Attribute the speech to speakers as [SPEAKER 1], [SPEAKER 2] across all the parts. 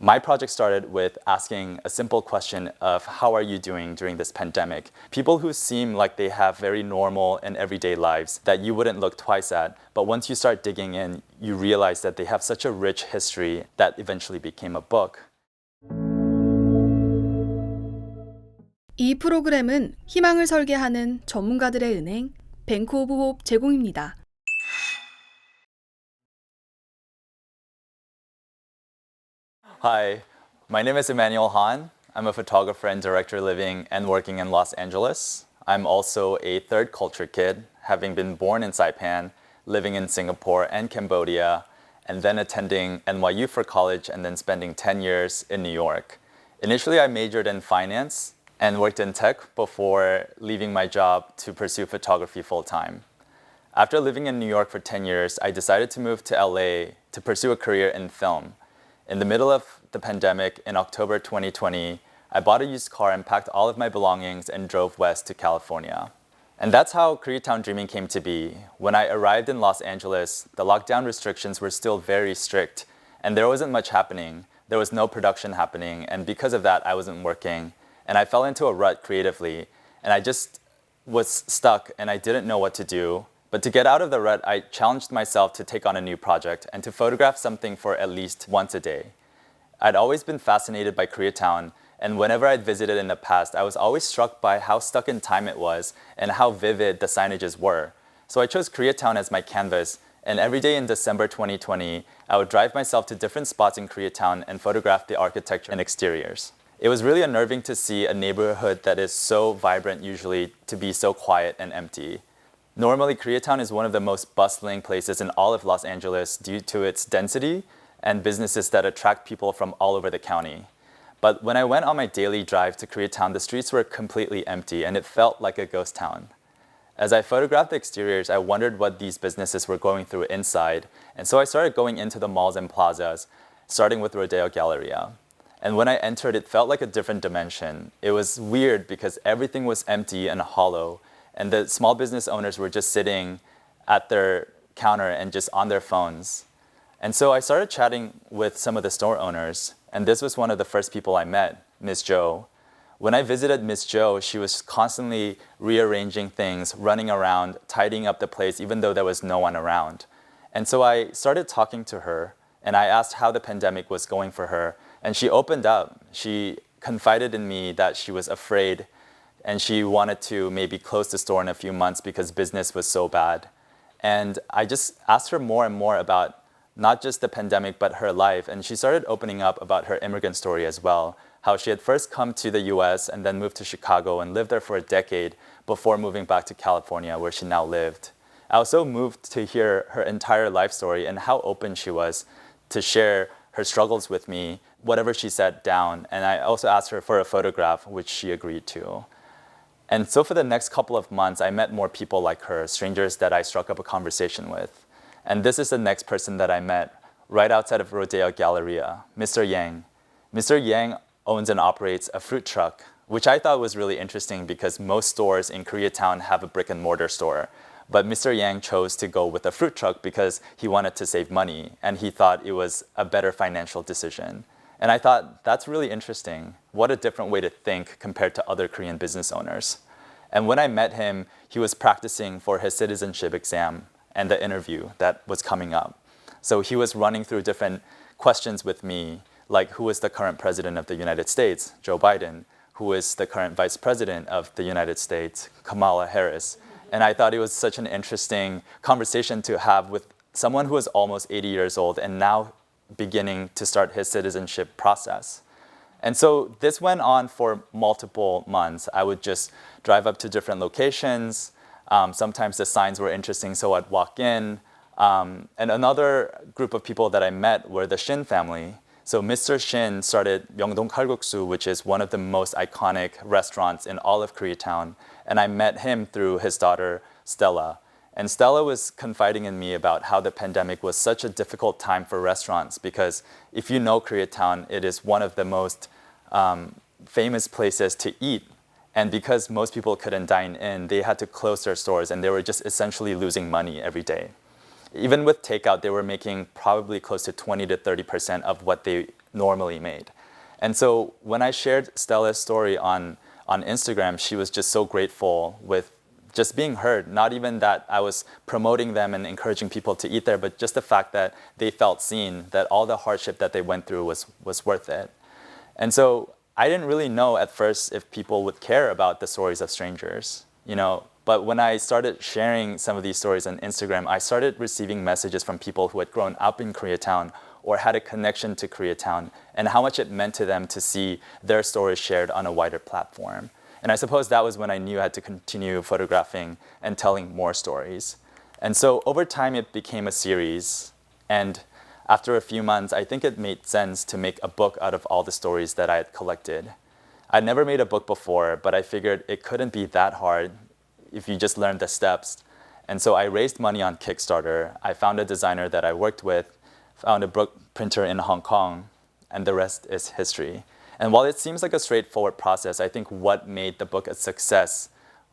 [SPEAKER 1] My project started with asking a simple question of how are you doing during this pandemic? People who seem like they have very normal and everyday lives that you wouldn't look twice at, but once you start digging in, you realize that they have such a rich history that eventually became a book.
[SPEAKER 2] 이 프로그램은 희망을 설계하는 전문가들의 은행, 뱅크 오브 홉 제공입니다.
[SPEAKER 1] Hi, my name is Immanuel한. I'm a photographer and director living and working in Los Angeles. I'm also a third culture kid, having been born in Saipan, living in Singapore and Cambodia, and then attending NYU for college and then spending 10 years in New York. Initially, I majored in finance and worked in tech before leaving my job to pursue photography full-time. After living in New York for 10 years, I decided to move to LA to pursue a career in film. In the middle of the pandemic in October 2020, I bought a used car and packed all of my belongings and drove west to California. And that's how Koreatown Dreaming came to be. When I arrived in Los Angeles, the lockdown restrictions were still very strict, and there wasn't much happening. There was no production happening, and because of that, I wasn't working. And I fell into a rut creatively, and I just was stuck, and I didn't know what to do. But to get out of the rut, I challenged myself to take on a new project and to photograph something for at least once a day. I'd always been fascinated by Koreatown, and whenever I'd visited in the past, I was always struck by how stuck in time it was and how vivid the signages were. So I chose Koreatown as my canvas, and every day in December 2020, I would drive myself to different spots in Koreatown and photograph the architecture and exteriors. It was really unnerving to see a neighborhood that is so vibrant usually to be so quiet and empty. Normally, Koreatown is one of the most bustling places in all of Los Angeles due to its density and businesses that attract people from all over the county. But when I went on my daily drive to Koreatown, the streets were completely empty and it felt like a ghost town. As I photographed the exteriors, I wondered what these businesses were going through inside, and so I started going into the malls and plazas, starting with Rodeo Galleria. And when I entered, it felt like a different dimension. It was weird because everything was empty and hollow, and the small business owners were just sitting at their counter and just on their phones. And so I started chatting with some of the store owners, and this was one of the first people I met, Miss Jo. When I visited Miss Jo, she was constantly rearranging things, running around, tidying up the place, even though there was no one around. And so I started talking to her, and I asked how the pandemic was going for her, and she opened up. She confided in me that she was afraid and she wanted to maybe close the store in a few months because business was so bad. And I just asked her more and more about not just the pandemic, but her life. And she started opening up about her immigrant story as well, how she had first come to the US and then moved to Chicago and lived there for a decade before moving back to California, where she now lived. I was so moved to hear her entire life story and how open she was to share her struggles with me, whatever she said down. And I also asked her for a photograph, which she agreed to. And so for the next couple of months, I met more people like her, strangers that I struck up a conversation with. And this is the next person that I met right outside of Rodeo Galleria, Mr. Yang. Mr. Yang owns and operates a fruit truck, which I thought was really interesting because most stores in Koreatown have a brick and mortar store. But Mr. Yang chose to go with a fruit truck because he wanted to save money and he thought it was a better financial decision. And I thought, that's really interesting. What a different way to think compared to other Korean business owners. And when I met him, he was practicing for his citizenship exam and the interview that was coming up. So he was running through different questions with me, like who is the current president of the United States, Joe Biden, who is the current vice president of the United States, Kamala Harris. And I thought it was such an interesting conversation to have with someone who was almost 80 years old and now beginning to start his citizenship process. And so this went on for multiple months. I would just drive up to different locations. Sometimes the signs were interesting, so I'd walk in. And another group of people that I met were the Shin family. So Mr. Shin started Myeongdong Kalguksu, which is one of the most iconic restaurants in all of Koreatown. And I met him through his daughter, Stella. And Stella was confiding in me about how the pandemic was such a difficult time for restaurants because if you know Koreatown, it is one of the most famous places to eat. And because most people couldn't dine in, they had to close their stores and they were just essentially losing money every day. Even with takeout, they were making probably close to 20 to 30% of what they normally made. And so when I shared Stella's story on Instagram, she was just so grateful with just being heard. Not even that I was promoting them and encouraging people to eat there, but just the fact that they felt seen, that all the hardship that they went through was worth it. And so I didn't really know at first if people would care about the stories of strangers, But when I started sharing some of these stories on Instagram, I started receiving messages from people who had grown up in Koreatown or had a connection to Koreatown, and how much it meant to them to see their stories shared on a wider platform. And I suppose that was when I knew I had to continue photographing and telling more stories. And so over time, it became a series. And after a few months, I think it made sense to make a book out of all the stories that I had collected. I'd never made a book before, but I figured it couldn't be that hard if you just learn the steps. And so I raised money on Kickstarter. I found a designer that I worked with, found a book printer in Hong Kong, and the rest is history. And while it seems like a straightforward process, I think what made the book a success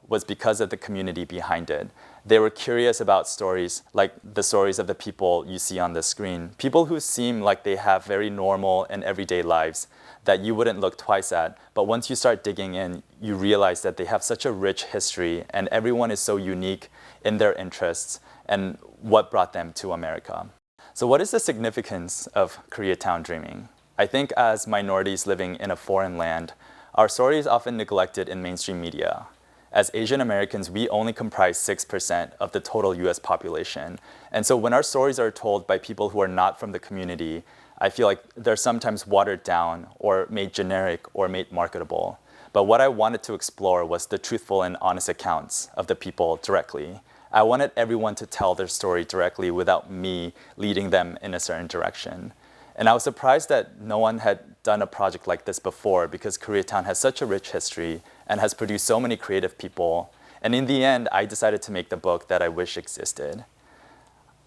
[SPEAKER 1] was because of the community behind it. They were curious about stories, like the stories of the people you see on the screen. People who seem like they have very normal and everyday lives that you wouldn't look twice at. But once you start digging in, you realize that they have such a rich history, and everyone is so unique in their interests and what brought them to America. So what is the significance of Koreatown Dreaming? I think as minorities living in a foreign land, our story is often neglected in mainstream media. As Asian Americans, we only comprise 6% of the total US population. And so when our stories are told by people who are not from the community, I feel like they're sometimes watered down or made generic or made marketable. But what I wanted to explore was the truthful and honest accounts of the people directly. I wanted everyone to tell their story directly without me leading them in a certain direction. And I was surprised that no one had done a project like this before, because Koreatown has such a rich history and has produced so many creative people. And in the end, I decided to make the book that I wish existed.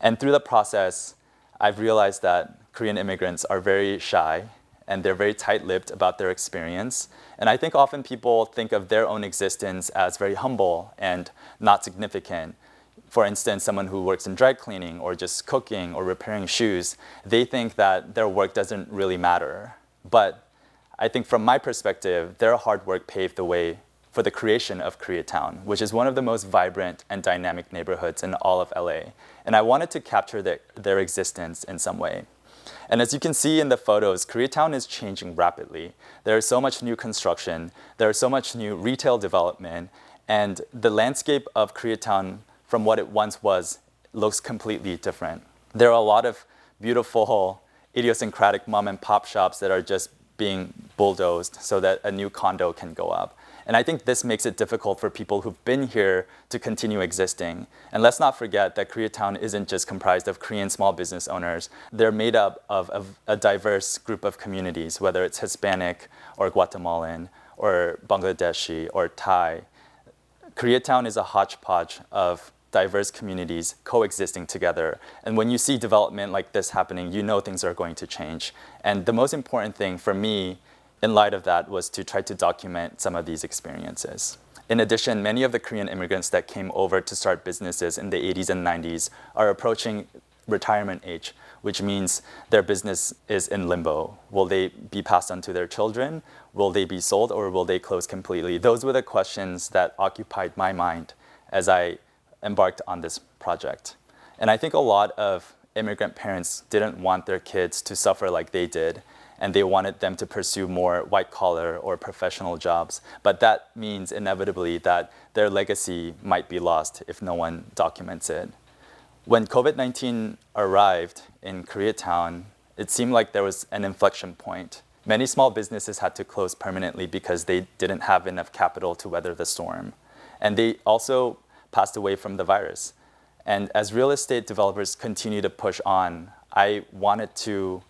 [SPEAKER 1] And through the process, I've realized that Korean immigrants are very shy and they're very tight-lipped about their experience. And I think often people think of their own existence as very humble and not significant. For instance, someone who works in dry cleaning or just cooking or repairing shoes, they think that their work doesn't really matter. But I think from my perspective, their hard work paved the way for the creation of Koreatown, which is one of the most vibrant and dynamic neighborhoods in all of LA. And I wanted to capture their existence in some way. And as you can see in the photos, Koreatown is changing rapidly. There is so much new construction, there is so much new retail development, and the landscape of Koreatown from what it once was looks completely different. There are a lot of beautiful, idiosyncratic mom and pop shops that are just being bulldozed so that a new condo can go up. And I think this makes it difficult for people who've been here to continue existing. And let's not forget that Koreatown isn't just comprised of Korean small business owners. They're made up of a diverse group of communities, whether it's Hispanic or Guatemalan or Bangladeshi or Thai. Koreatown is a hodgepodge of diverse communities coexisting together. And when you see development like this happening, you know things are going to change. And the most important thing for me in light of that was to try to document some of these experiences. In addition, many of the Korean immigrants that came over to start businesses in the 80s and 90s are approaching retirement age, which means their business is in limbo. Will they be passed on to their children? Will they be sold, or will they close completely? Those were the questions that occupied my mind as I embarked on this project. And I think a lot of immigrant parents didn't want their kids to suffer like they did, and they wanted them to pursue more white-collar or professional jobs. But that means inevitably that their legacy might be lost if no one documents it. When COVID-19 arrived in Koreatown, it seemed like there was an inflection point. Many small businesses had to close permanently because they didn't have enough capital to weather the storm. And they also passed away from the virus. And as real estate developers continue to push on, I wanted to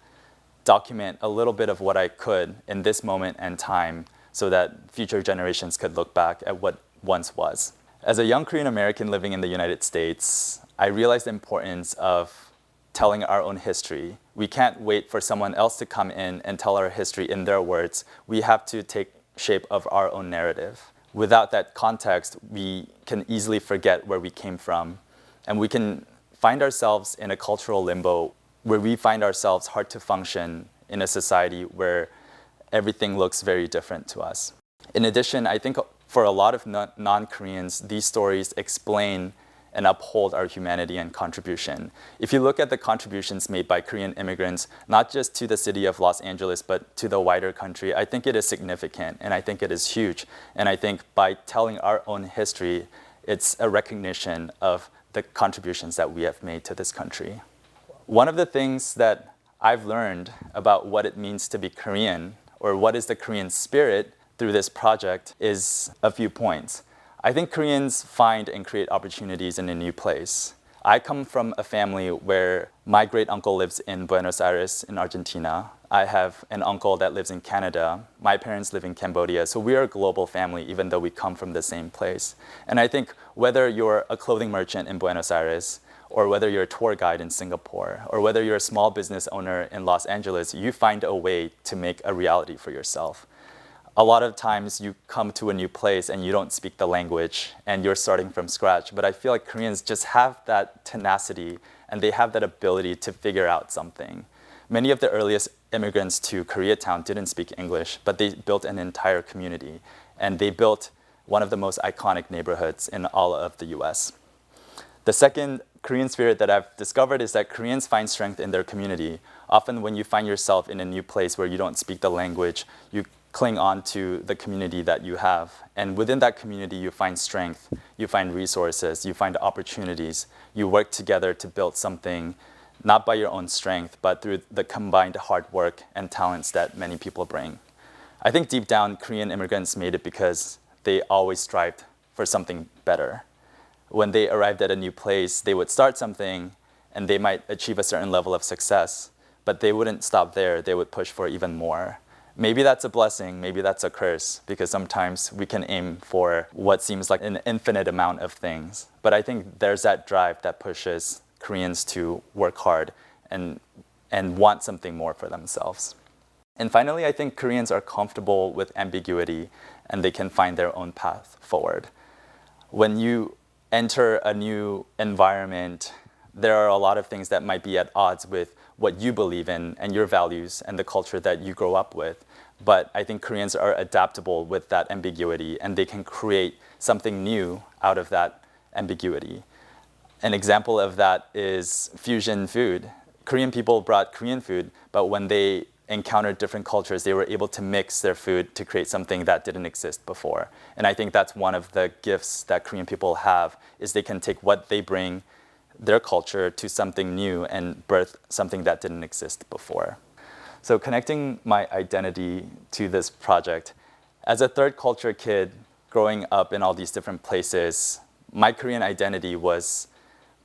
[SPEAKER 1] document a little bit of what I could in this moment and time so that future generations could look back at what once was. As a young Korean American living in the United States, I realized the importance of telling our own history. We can't wait for someone else to come in and tell our history in their words. We have to take shape of our own narrative. Without that context, we can easily forget where we came from, and we can find ourselves in a cultural limbo where we find ourselves hard to function in a society where everything looks very different to us. In addition, I think for a lot of non-Koreans, these stories explain and uphold our humanity and contribution. If you look at the contributions made by Korean immigrants, not just to the city of Los Angeles, but to the wider country, I think it is significant and I think it is huge. And I think by telling our own history, it's a recognition of the contributions that we have made to this country. One of the things that I've learned about what it means to be Korean, or what is the Korean spirit through this project, is a few points. I think Koreans find and create opportunities in a new place. I come from a family where my great uncle lives in Buenos Aires in Argentina. I have an uncle that lives in Canada. My parents live in Cambodia. So we are a global family, even though we come from the same place. And I think whether you're a clothing merchant in Buenos Aires, or whether you're a tour guide in Singapore, or whether you're a small business owner in Los Angeles, you find a way to make a reality for yourself. A lot of times you come to a new place and you don't speak the language and you're starting from scratch. But I feel like Koreans just have that tenacity and they have that ability to figure out something. Many of the earliest immigrants to Koreatown didn't speak English, but they built an entire community. And they built one of the most iconic neighborhoods in all of the US. The second Korean spirit that I've discovered is that Koreans find strength in their community. Often when you find yourself in a new place where you don't speak the language, you cling on to the community that you have. And within that community, you find strength, you find resources, you find opportunities. You work together to build something, not by your own strength, but through the combined hard work and talents that many people bring. I think deep down, Korean immigrants made it because they always strived for something better. When they arrived at a new place, they would start something and they might achieve a certain level of success, but they wouldn't stop there. They would push for even more. Maybe that's a blessing, maybe that's a curse, because sometimes we can aim for what seems like an infinite amount of things. But I think there's that drive that pushes Koreans to work hard and want something more for themselves. And finally, I think Koreans are comfortable with ambiguity and they can find their own path forward. When you enter a new environment, there are a lot of things that might be at odds with what you believe in and your values and the culture that you grow up with. But I think Koreans are adaptable with that ambiguity and they can create something new out of that ambiguity. An example of that is fusion food. Korean people brought Korean food, but when they encountered different cultures, they were able to mix their food to create something that didn't exist before. And I think that's one of the gifts that Korean people have, is they can take what they bring, their culture, to something new and birth something that didn't exist before. So connecting my identity to this project, as a third culture kid growing up in all these different places, my Korean identity was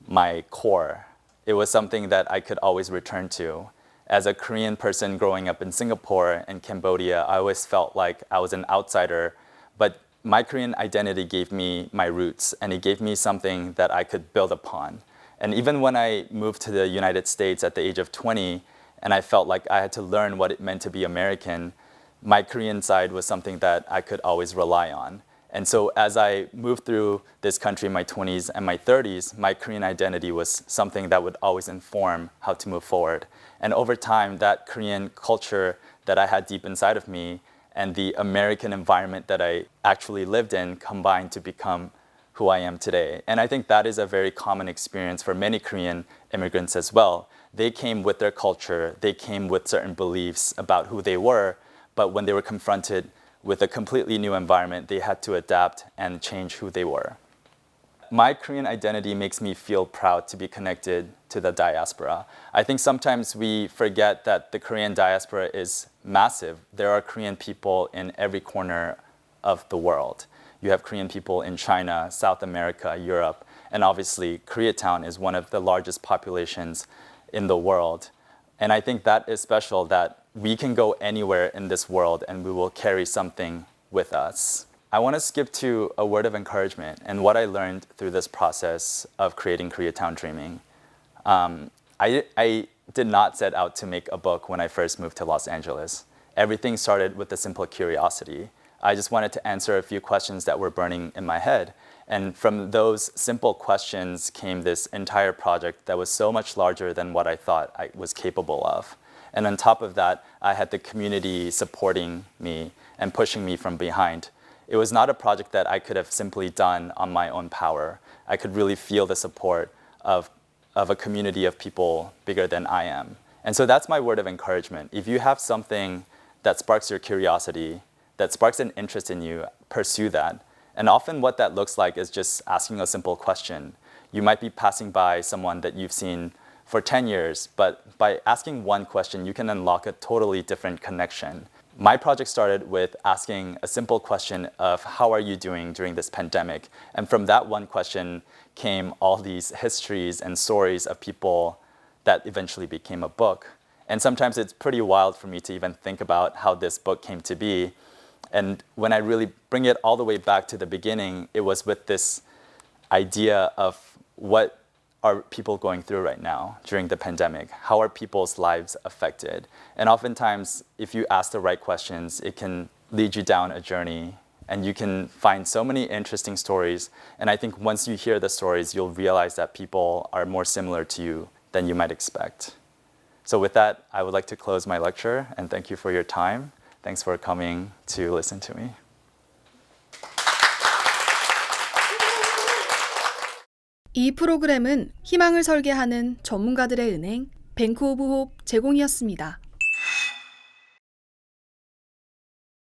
[SPEAKER 1] my core. It was something that I could always return to. As a Korean person growing up in Singapore and Cambodia, I always felt like I was an outsider, but my Korean identity gave me my roots and it gave me something that I could build upon. And even when I moved to the United States at the age of 20, and I felt like I had to learn what it meant to be American, my Korean side was something that I could always rely on. And so as I moved through this country in my 20s and my 30s, my Korean identity was something that would always inform how to move forward. And over time, that Korean culture that I had deep inside of me and the American environment that I actually lived in combined to become who I am today. And I think that is a very common experience for many Korean immigrants as well. They came with their culture, they came with certain beliefs about who they were, but when they were confronted with a completely new environment, they had to adapt and change who they were. My Korean identity makes me feel proud to be connected to the diaspora. I think sometimes we forget that the Korean diaspora is massive. There are Korean people in every corner of the world. You have Korean people in China, South America, Europe, and obviously Koreatown is one of the largest populations in the world. And I think that is special, that we can go anywhere in this world and we will carry something with us. I want to skip to a word of encouragement and what I learned through this process of creating Koreatown Dreaming. I did not set out to make a book when I first moved to Los Angeles. Everything started with a simple curiosity. I just wanted to answer a few questions that were burning in my head. And from those simple questions came this entire project that was so much larger than what I thought I was capable of. And on top of that, I had the community supporting me and pushing me from behind. It was not a project that I could have simply done on my own power. I could really feel the support of a community of people bigger than I am. And so that's my word of encouragement. If you have something that sparks your curiosity, that sparks an interest in you, pursue that. And often what that looks like is just asking a simple question. You might be passing by someone that you've seen for 10 years, but by asking one question, you can unlock a totally different connection. My project started with asking a simple question of how are you doing during this pandemic? And from that one question came all these histories and stories of people that eventually became a book. And sometimes it's pretty wild for me to even think about how this book came to be. And when I really bring it all the way back to the beginning, it was with this idea of what are people going through right now during the pandemic? How are people's lives affected? And oftentimes, if you ask the right questions, it can lead you down a journey and you can find so many interesting stories. And I think once you hear the stories, you'll realize that people are more similar to you than you might expect. So with that, I would like to close my lecture and thank you for your time. Thanks for coming to listen to me.
[SPEAKER 2] 이 프로그램은 희망을 설계하는 전문가들의 은행 뱅크 오브 홉 제공이었습니다.